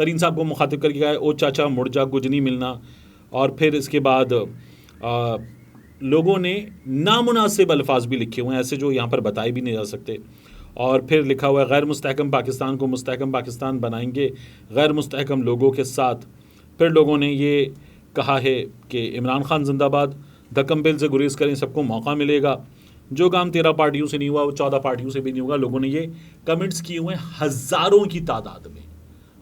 ترین صاحب کو مخاطب کر کے کہا او چاچا مڑ جا کچھ نہیں ملنا، اور پھر اس کے بعد لوگوں نے نامناسب الفاظ بھی لکھے ہوئے ہیں ایسے جو یہاں پر بتائے بھی نہیں جا سکتے، اور پھر لکھا ہوا ہے غیر مستحکم پاکستان کو مستحکم پاکستان بنائیں گے غیر مستحکم لوگوں کے ساتھ۔ پھر لوگوں نے یہ کہا ہے کہ عمران خان زندہ باد، دھکم بل سے گریز کریں، سب کو موقع ملے گا، جو کام 13 پارٹیوں سے نہیں ہوا وہ 14 پارٹیوں سے بھی نہیں ہوگا۔ لوگوں نے یہ کمنٹس کیے ہوئے ہیں، ہزاروں کی تعداد میں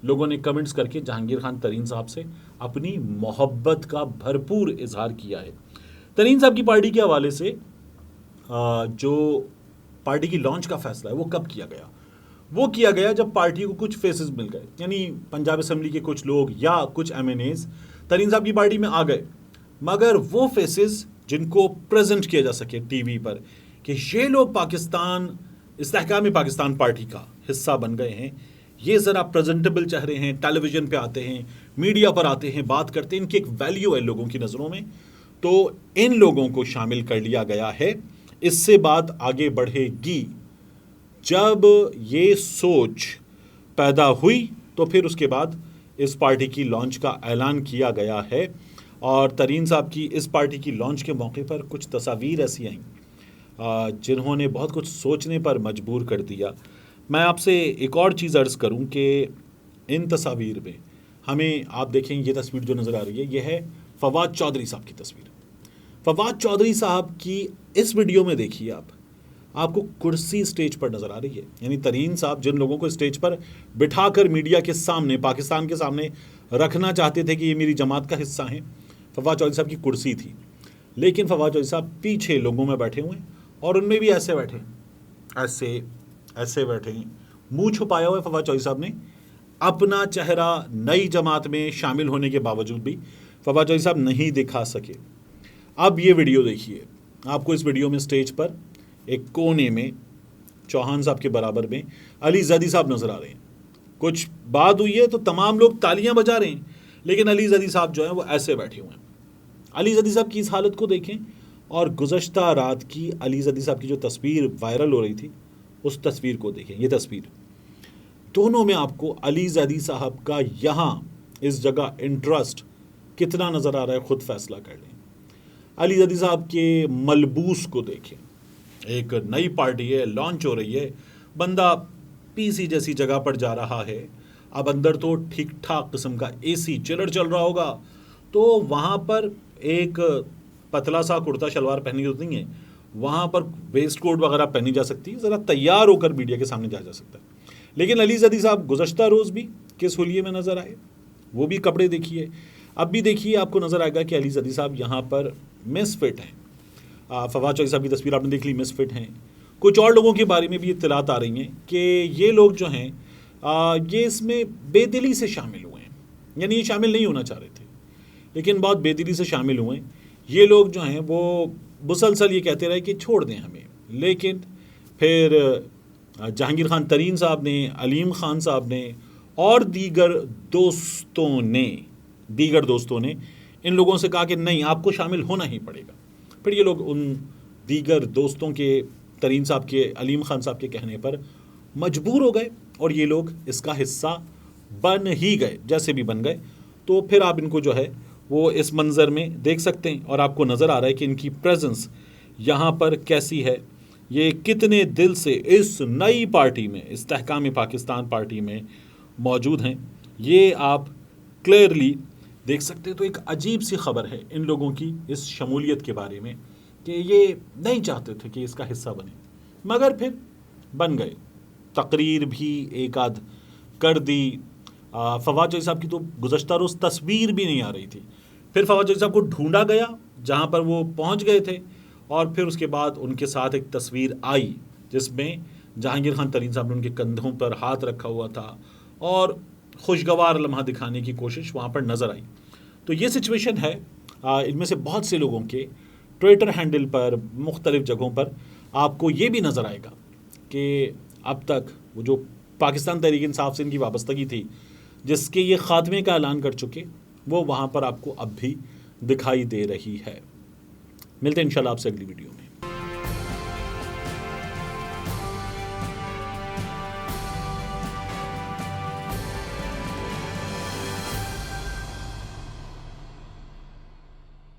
لوگوں نے کمنٹس کر کے جہانگیر خان ترین صاحب سے اپنی محبت کا بھرپور اظہار کیا ہے۔ ترین صاحب کی پارٹی کے حوالے سے جو پارٹی کی لانچ کا فیصلہ ہے وہ کب کیا گیا؟ وہ کیا گیا جب پارٹی کو کچھ فیسز مل گئے، یعنی پنجاب اسمبلی کے کچھ لوگ یا کچھ ایم این ایز ترین صاحب کی پارٹی میں آ گئے، مگر وہ فیسز جن کو پریزنٹ کیا جا سکے ٹی وی پر کہ یہ لوگ پاکستان استحکام پاکستان پارٹی کا حصہ بن گئے ہیں، یہ ذرا پریزنٹیبل چہرے ہیں، ٹیلی ویژن پہ آتے ہیں، میڈیا پر آتے ہیں، بات کرتے ہیں، ان کی ایک ویلیو ہے لوگوں کی نظروں میں، تو ان لوگوں کو شامل کر لیا گیا ہے۔ اس سے بات آگے بڑھے گی۔ جب یہ سوچ پیدا ہوئی تو پھر اس کے بعد اس پارٹی کی لانچ کا اعلان کیا گیا ہے، اور ترین صاحب کی اس پارٹی کی لانچ کے موقع پر کچھ تصاویر ایسی آئیں جنہوں نے بہت کچھ سوچنے پر مجبور کر دیا۔ میں آپ سے ایک اور چیز عرض کروں کہ ان تصاویر میں ہمیں آپ دیکھیں یہ تصویر جو نظر آ رہی ہے یہ ہے فواد چودھری صاحب کی تصویر۔ فواد چودھری صاحب کی اس ویڈیو میں دیکھیے آپ کو کرسی اسٹیج پر نظر آ رہی ہے، یعنی ترین صاحب جن لوگوں کو اسٹیج پر بٹھا کر میڈیا کے سامنے پاکستان کے سامنے رکھنا چاہتے تھے کہ یہ میری جماعت کا حصہ ہیں، فواد چودھری صاحب کی کرسی تھی، لیکن فواد چودھری صاحب پیچھے لوگوں میں بیٹھے ہوئے ہیں، اور ان میں بھی ایسے بیٹھے، ایسے بیٹھے ہیں، منہ چھپایا ہوا ہے فواد چودھری صاحب نے اپنا چہرہ نئی جماعت میں شامل ہونے کے باوجود بھی فواد چودھری صاحب نہیں دکھا سکے۔ اب یہ ویڈیو دیکھیے، آپ کو اس ویڈیو میں سٹیج پر ایک کونے میں چوہان صاحب کے برابر میں علی زیدی صاحب نظر آ رہے ہیں۔ کچھ بات ہوئی ہے تو تمام لوگ تالیاں بجا رہے ہیں، لیکن علی زیدی صاحب جو ہیں وہ ایسے بیٹھے ہوئے ہیں۔ علی زیدی صاحب کی اس حالت کو دیکھیں، اور گزشتہ رات کی علی زیدی صاحب کی جو تصویر وائرل ہو رہی تھی اس تصویر کو دیکھیں، یہ تصویر دونوں میں آپ کو علی زیدی صاحب کا یہاں اس جگہ انٹرسٹ کتنا نظر آ رہا ہے خود فیصلہ کر لیں۔ علی زیدی صاحب کے ملبوس کو دیکھیں، ایک نئی پارٹی ہے، لانچ ہو رہی ہے، بندہ پی سی جیسی جگہ پر جا رہا ہے، اب اندر تو ٹھیک ٹھاک قسم کا اے سی چلر چل رہا ہوگا، تو وہاں پر ایک پتلا سا کرتا شلوار پہنی ہوتی ہیں، وہاں پر ویسٹ کوٹ وغیرہ پہنی جا سکتی ہے، ذرا تیار ہو کر میڈیا کے سامنے جا سکتا ہے۔ لیکن علی زیدی صاحب گزشتہ روز بھی کس حلیے میں نظر آئے، وہ بھی کپڑے دیکھیے، اب بھی دیکھیے، آپ کو نظر آئے گا کہ علی زیدی صاحب یہاں پر مس فٹ ہیں۔ فواد چودھری صاحب کی تصویر آپ نے دیکھ لی، مس فٹ ہیں۔ کچھ اور لوگوں کے بارے میں بھی اطلاعات آ رہی ہیں کہ یہ لوگ جو ہیں یہ اس میں بے دلی سے شامل ہوئے ہیں، یعنی یہ شامل نہیں ہونا چاہ رہے تھے لیکن بہت بے دلی سے شامل ہوئے ہیں۔ یہ لوگ جو ہیں وہ مسلسل یہ کہتے رہے کہ چھوڑ دیں ہمیں، لیکن پھر جہانگیر خان ترین صاحب نے، علیم خان صاحب نے اور دیگر دوستوں نے ان لوگوں سے کہا کہ نہیں، آپ کو شامل ہونا ہی پڑے گا۔ پھر یہ لوگ ان دیگر دوستوں کے، ترین صاحب کے، علیم خان صاحب کے کہنے پر مجبور ہو گئے، اور یہ لوگ اس کا حصہ بن ہی گئے، جیسے بھی بن گئے۔ تو پھر آپ ان کو جو ہے وہ اس منظر میں دیکھ سکتے ہیں، اور آپ کو نظر آ رہا ہے کہ ان کی پریزنس یہاں پر کیسی ہے، یہ کتنے دل سے اس نئی پارٹی میں، استحکام پاکستان پارٹی میں موجود ہیں، یہ آپ کلیئرلی دیکھ سکتے ہیں۔ تو ایک عجیب سی خبر ہے ان لوگوں کی اس شمولیت کے بارے میں کہ یہ نہیں چاہتے تھے کہ اس کا حصہ بنے، مگر پھر بن گئے۔ تقریر بھی ایک آدھ کر دی۔ فواد چودھری صاحب کی تو گزشتہ روز تصویر بھی نہیں آ رہی تھی، پھر فواد چودھری صاحب کو ڈھونڈا گیا جہاں پر وہ پہنچ گئے تھے، اور پھر اس کے بعد ان کے ساتھ ایک تصویر آئی جس میں جہانگیر خان ترین صاحب نے ان کے کندھوں پر ہاتھ رکھا ہوا تھا، اور خوشگوار لمحہ دکھانے کی کوشش وہاں پر نظر آئی۔ تو یہ سچویشن ہے۔ ان میں سے بہت سے لوگوں کے ٹویٹر ہینڈل پر، مختلف جگہوں پر آپ کو یہ بھی نظر آئے گا کہ اب تک وہ جو پاکستان تحریک انصاف سے ان کی وابستگی تھی، جس کے یہ خاتمے کا اعلان کر چکے، وہ وہاں پر آپ کو اب بھی دکھائی دے رہی ہے۔ ملتے ہیں انشاءاللہ آپ سے اگلی ویڈیو میں۔